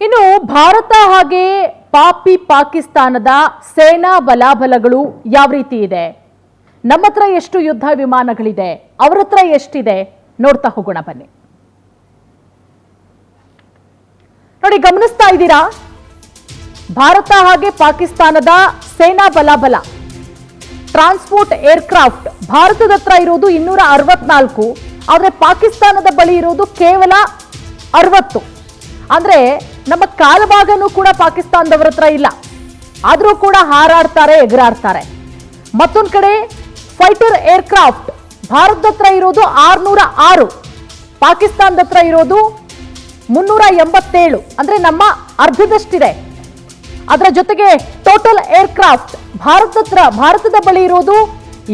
ಇನ್ನು ಭಾರತ ಹಾಗೆ ಪಾಕಿಸ್ತಾನದ ಸೇನಾ ಬಲಾಬಲಗಳು ಯಾವ ರೀತಿ ಇದೆ, ನಮ್ಮ ಹತ್ರ ಎಷ್ಟು ಯುದ್ಧ ವಿಮಾನಗಳಿದೆ, ಅವರ ಹತ್ರ ಎಷ್ಟಿದೆ ನೋಡ್ತಾ ಹೋಗೋಣ ಬನ್ನಿ. ನೋಡಿ, ಗಮನಿಸ್ತಾ ಇದ್ದೀರಾ, ಭಾರತ ಹಾಗೆ ಪಾಕಿಸ್ತಾನದ ಸೇನಾ ಬಲಾಬಲ ಟ್ರಾನ್ಸ್ಪೋರ್ಟ್ ಏರ್ಕ್ರಾಫ್ಟ್ ಭಾರತದ ಹತ್ರ ಇರೋದು 264, ಆದರೆ ಪಾಕಿಸ್ತಾನದ ಬಳಿ ಇರೋದು ಕೇವಲ 60. ಅಂದ್ರೆ ನಮ್ಮ ಕಾಲಭಾಗನೂ ಕೂಡ ಪಾಕಿಸ್ತಾನದವರ ಹತ್ರ ಇಲ್ಲ, ಆದರೂ ಕೂಡ ಹಾರಾಡ್ತಾರೆ, ಎಗರಾಡ್ತಾರೆ. ಮತ್ತೊಂದು ಕಡೆ ಫೈಟರ್ ಏರ್ಕ್ರಾಫ್ಟ್ ಭಾರತದ ಹತ್ರ ಇರೋದು 606, ಪಾಕಿಸ್ತಾನದ ಹತ್ರ ಇರೋದು 387, ಅಂದ್ರೆ ನಮ್ಮ ಅರ್ಧದಷ್ಟಿದೆ. ಅದರ ಜೊತೆಗೆ ಟೋಟಲ್ ಏರ್ಕ್ರಾಫ್ಟ್ ಭಾರತದ ಬಳಿ ಇರೋದು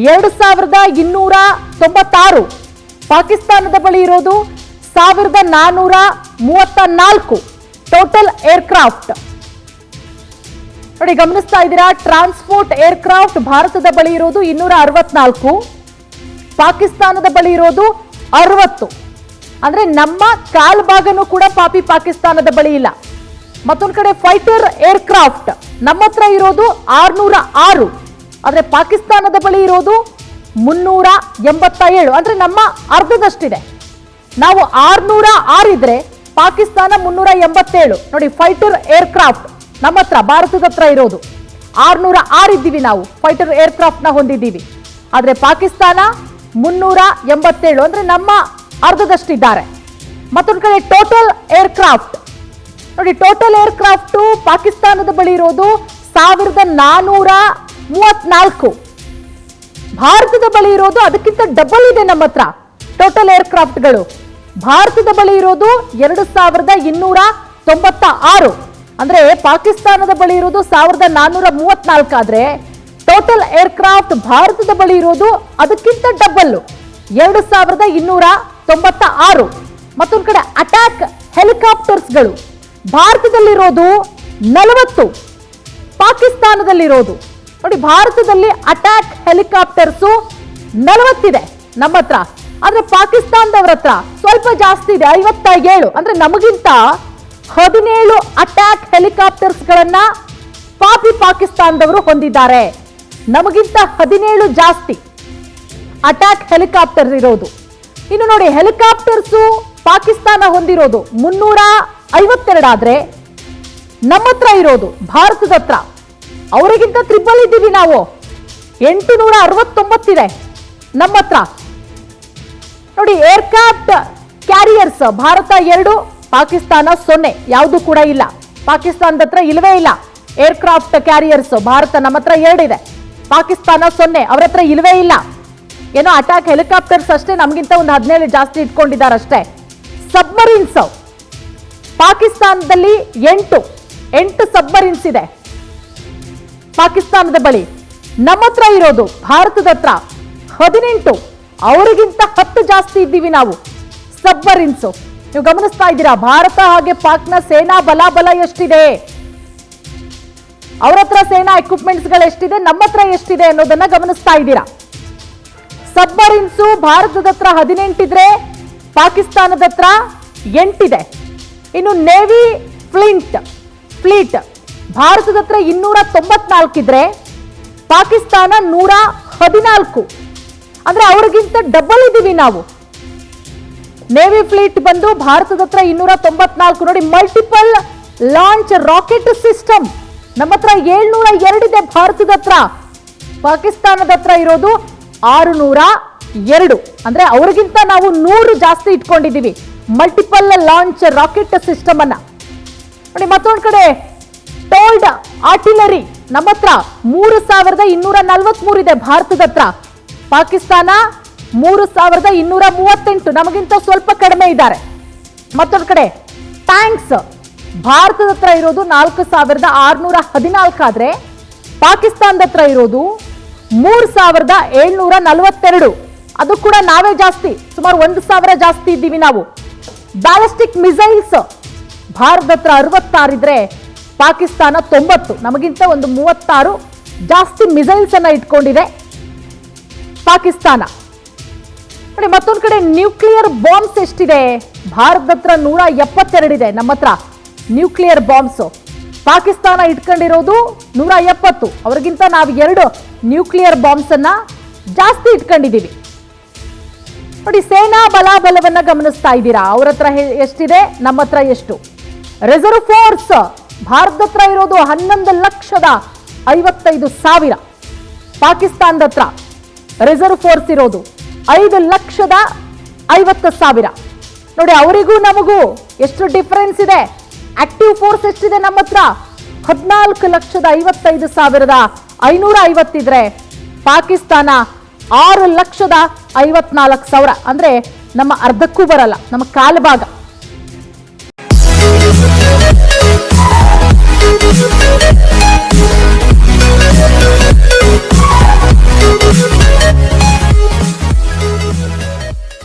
2296, ಪಾಕಿಸ್ತಾನದ ಬಳಿ ಇರೋದು 1434 ಟೋಟಲ್ ಏರ್ಕ್ರಾಫ್ಟ್. ನೋಡಿ, ಗಮನಿಸ್ತಾ ಇದ್ದೀರಾ, ಟ್ರಾನ್ಸ್ಪೋರ್ಟ್ ಏರ್ಕ್ರಾಫ್ಟ್ ಭಾರತದ ಬಳಿ ಇರೋದು 264, ಪಾಕಿಸ್ತಾನದ ಬಳಿ ಇರೋದು 60. ಅಂದ್ರೆ ನಮ್ಮ ಕಾಲ್ಭಾಗನೂ ಕೂಡ ಪಾಕಿಸ್ತಾನದ ಬಳಿ ಇಲ್ಲ. ಮತ್ತೊಂದು ಕಡೆ ಫೈಟರ್ ಏರ್ಕ್ರಾಫ್ಟ್ ನಮ್ಮ ಹತ್ರ ಇರೋದು 606, ಆದ್ರೆ ಪಾಕಿಸ್ತಾನದ ಬಳಿ ಇರೋದು 387, ಅಂದ್ರೆ ನಮ್ಮ ಅರ್ಧದಷ್ಟಿದೆ. ನಾವು 606 ಇದ್ರೆ ಪಾಕಿಸ್ತಾನ 387. ನೋಡಿ, ಫೈಟರ್ ಏರ್ಕ್ರಾಫ್ಟ್ ನಮ್ಮ ಹತ್ರ ಭಾರತದ ಹತ್ರ ಇರೋದು 606 ಇದ್ದೀವಿ, ನಾವು ಫೈಟರ್ ಏರ್ಕ್ರಾಫ್ಟ್ ನ ಹೊಂದಿದ್ದೀವಿ. ಆದ್ರೆ ಪಾಕಿಸ್ತಾನ 387, ಅಂದ್ರೆ ನಮ್ಮ ಅರ್ಧದಷ್ಟಿದ್ದಾರೆ. ಮತ್ತೊಂದು ಕಡೆ ಟೋಟಲ್ ಏರ್ಕ್ರಾಫ್ಟ್ ನೋಡಿ, ಟೋಟಲ್ ಏರ್ಕ್ರಾಫ್ಟ್ ಪಾಕಿಸ್ತಾನದ ಬಳಿ ಇರೋದು 1434, ಭಾರತದ ಬಳಿ ಇರೋದು ಅದಕ್ಕಿಂತ ಡಬಲ್ ಇದೆ. ನಮ್ಮ ಹತ್ರ ಟೋಟಲ್ ಏರ್ಕ್ರಾಫ್ಟ್ಗಳು ಭಾರತದ ಬಳಿ ಇರೋದು 2296, ಅಂದ್ರೆ ಪಾಕಿಸ್ತಾನದ ಬಳಿ ಇರೋದು 1434, ಆದ್ರೆ ಟೋಟಲ್ ಏರ್ಕ್ರಾಫ್ಟ್ ಭಾರತದ ಬಳಿ ಇರೋದು ಅದಕ್ಕಿಂತ ಡಬಲ್ 2296. ಮತ್ತೊಂದು ಕಡೆ ಅಟ್ಯಾಕ್ ಹೆಲಿಕಾಪ್ಟರ್ಸ್ಗಳು ಭಾರತದಲ್ಲಿರೋದು 40, ಪಾಕಿಸ್ತಾನದಲ್ಲಿರೋದು ನೋಡಿ, ಭಾರತದಲ್ಲಿ ಅಟ್ಯಾಕ್ ಹೆಲಿಕಾಪ್ಟರ್ಸು 40 ಇದೆ ನಮ್ಮ ಹತ್ರ, ಆದ್ರೆ ಪಾಕಿಸ್ತಾನದವರ ಹತ್ರ ಸ್ವಲ್ಪ ಜಾಸ್ತಿ ಇದೆ, 57. ಅಂದ್ರೆ ನಮಗಿಂತ 17 ಅಟ್ಯಾಕ್ ಹೆಲಿಕಾಪ್ಟರ್ಸ್ ಗಳನ್ನ ಪಾಕಿಸ್ತಾನದವರು ಹೊಂದಿದ್ದಾರೆ. ನಮಗಿಂತ 17 ಜಾಸ್ತಿ ಅಟ್ಯಾಕ್ ಹೆಲಿಕಾಪ್ಟರ್ ಇರೋದು. ಇನ್ನು ನೋಡಿ, ಹೆಲಿಕಾಪ್ಟರ್ಸು ಪಾಕಿಸ್ತಾನ ಹೊಂದಿರೋದು 352, ಆದ್ರೆ ನಮ್ಮ ಹತ್ರ ಇರೋದು ಭಾರತದ ಹತ್ರ ಅವರಿಗಿಂತ ಟ್ರಿಪಲ್ ಇದ್ದೀವಿ ನಾವು, 869 ಇದೆ ನಮ್ಮ ಹತ್ರ. ನೋಡಿ, ಏರ್ಕ್ರಾಫ್ಟ್ ಕ್ಯಾರಿಯರ್ಸ್ ಭಾರತ 2, ಪಾಕಿಸ್ತಾನ 0, ಯಾವುದು ಕೂಡ ಇಲ್ಲ. ಪಾಕಿಸ್ತಾನದ ಹತ್ರ ಇಲ್ಲವೇ ಇಲ್ಲ ಏರ್ಕ್ರಾಫ್ಟ್ ಕ್ಯಾರಿಯರ್ಸ್. ಭಾರತ ನಮ್ಮ ಹತ್ರ 2 ಇದೆ, ಪಾಕಿಸ್ತಾನ 0, ಅವರ ಹತ್ರ ಇಲ್ಲವೇ ಇಲ್ಲ. ಏನೋ ಅಟ್ಯಾಕ್ ಹೆಲಿಕಾಪ್ಟರ್ಸ್ ಅಷ್ಟೇ, ನಮಗಿಂತ ಒಂದು 17 ಜಾಸ್ತಿ ಇಟ್ಕೊಂಡಿದ್ದಾರೆ ಅಷ್ಟೇ. ಸಬ್ಮರೀನ್ಸ್ ಪಾಕಿಸ್ತಾನದಲ್ಲಿ 8 ಸಬ್ಮರೀನ್ಸ್ ಇದೆ ಪಾಕಿಸ್ತಾನದ ಬಳಿ. ನಮ್ಮ ಹತ್ರ ಇರೋದು ಭಾರತದ ಹತ್ರ 18, ಅವರಿಗಿಂತ 10 ಜಾಸ್ತಿ ಇದ್ದೀವಿ ನಾವು ಸಬ್ಮರೀನ್ಸ್. ನೀವು ಗಮನಿಸ್ತಾ ಇದ್ದೀರಾ, ಭಾರತ ಹಾಗೆ ಪಾಕ್ನ ಸೇನಾ ಬಲಾಬಲ ಎಷ್ಟಿದೆ, ಅವರ ಹತ್ರ ಸೇನಾ ಎಕ್ವಿಪ್ಮೆಂಟ್ಸ್ ಗಳು ಎಷ್ಟಿದೆ, ನಮ್ಮ ಹತ್ರ ಎಷ್ಟಿದೆ ಅನ್ನೋದನ್ನ ಗಮನಿಸ್ತಾ ಇದ್ದೀರಾ. ಸಬ್ಮರೀನ್ಸು ಭಾರತದ ಹತ್ರ 18 ಇದ್ರೆ ಪಾಕಿಸ್ತಾನದ ಹತ್ರ 8 ಇದೆ. ಇನ್ನು ನೇವಿ ಫ್ಲೀಟ್ ಭಾರತದ ಹತ್ರ 294 ಇದ್ರೆ ಪಾಕಿಸ್ತಾನ 114, ಅಂದ್ರೆ ಅವ್ರಿಗಿಂತ ಡಬಲ್ ಇದ್ದೀವಿ ನಾವು. ನೇವಿ ಫ್ಲೀಟ್ ಬಂದು ಭಾರತದ ಹತ್ರ 294. ನೋಡಿ, ಮಲ್ಟಿಪಲ್ ಲಾಂಚ್ ರಾಕೆಟ್ ಸಿಸ್ಟಮ್ ನಮ್ಮ ಹತ್ರ 702 ಇದೆ ಭಾರತದ ಹತ್ರ, ಪಾಕಿಸ್ತಾನದ ಹತ್ರ ಇರೋದು 602, ಅಂದ್ರೆ ಅವ್ರಿಗಿಂತ ನಾವು 100 ಜಾಸ್ತಿ ಇಟ್ಕೊಂಡಿದ್ದೀವಿ ಮಲ್ಟಿಪಲ್ ಲಾಂಚ್ ರಾಕೆಟ್ ಸಿಸ್ಟಮ್ ಅನ್ನ. ನೋಡಿ, ಮತ್ತೊಂದು ಕಡೆ ಟೋಲ್ಡ್ ಆರ್ಟಿಲರಿ ನಮ್ಮ ಹತ್ರ 3243 ಇದೆ ಭಾರತದ ಹತ್ರ, ಪಾಕಿಸ್ತಾನ 3238, ನಮಗಿಂತ ಸ್ವಲ್ಪ ಕಡಿಮೆ ಇದ್ದಾರೆ. ಮತ್ತೊಂದು ಕಡೆ ಟ್ಯಾಂಕ್ಸ್ ಭಾರತದ ಹತ್ರ ಇರೋದು 4614, ಆದ್ರೆ ಪಾಕಿಸ್ತಾನದ ಹತ್ರ ಇರೋದು 3742, ಅದು ಕೂಡ ನಾವೇ ಜಾಸ್ತಿ, ಸುಮಾರು 1000 ಜಾಸ್ತಿ ಇದ್ದೀವಿ ನಾವು. ಬ್ಯಾಲಿಸ್ಟಿಕ್ ಮಿಸೈಲ್ಸ್ ಭಾರತದ ಹತ್ರ 66 ಇದ್ರೆ ಪಾಕಿಸ್ತಾನ 90, ನಮಗಿಂತ ಒಂದು 36 ಜಾಸ್ತಿ ಮಿಸೈಲ್ಸ್ ಅನ್ನ ಇಟ್ಕೊಂಡಿದೆ ಪಾಕಿಸ್ತಾನ. ನೋಡಿ, ಮತ್ತೊಂದು ಕಡೆ ನ್ಯೂಕ್ಲಿಯರ್ ಬಾಂಬ್ಸ್ ಎಷ್ಟಿದೆ, ಭಾರತದ ಹತ್ರ 172 ಇದೆ ನಮ್ಮ ಹತ್ರ, ನ್ಯೂಕ್ಲಿಯರ್ ಬಾಂಬ್ಸು. ಪಾಕಿಸ್ತಾನ ಇಟ್ಕೊಂಡಿರೋದು 170. ಅವ್ರಿಗಿಂತ ನಾವು 2 ನ್ಯೂಕ್ಲಿಯರ್ ಬಾಂಬ್ಸ್ ಅನ್ನ ಜಾಸ್ತಿ ಇಟ್ಕೊಂಡಿದ್ದೀವಿ. ನೋಡಿ, ಸೇನಾ ಬಲಾಬಲವನ್ನ ಗಮನಿಸ್ತಾ ಇದ್ದೀರಾ. ಅವ್ರ ಹತ್ರ ಎಷ್ಟಿದೆ, ನಮ್ಮ ಹತ್ರ ಎಷ್ಟು. ರಿಸರ್ವ್ ಫೋರ್ಸ್ ಭಾರತದ ಹತ್ರ ಇರೋದು 11,55,000. ಪಾಕಿಸ್ತಾನದ ಹತ್ರ ರಿಸರ್ವ್ ಫೋರ್ಸ್ ಇರೋದು 5,50,000. ನೋಡಿ, ಅವರಿಗೂ ನಮಗೂ ಎಷ್ಟು ಡಿಫರೆನ್ಸ್ ಇದೆ. ಆಕ್ಟಿವ್ ಫೋರ್ಸ್ ಎಷ್ಟಿದೆ ನಮ್ಮ ಹತ್ರ, 14,55,550 ಇದ್ರೆ ಪಾಕಿಸ್ತಾನ 6,54,000. ಅಂದ್ರೆ ನಮ್ಮ ಅರ್ಧಕ್ಕೂ ಬರಲ್ಲ, ನಮ್ಮ ಕಾಲು ಭಾಗ.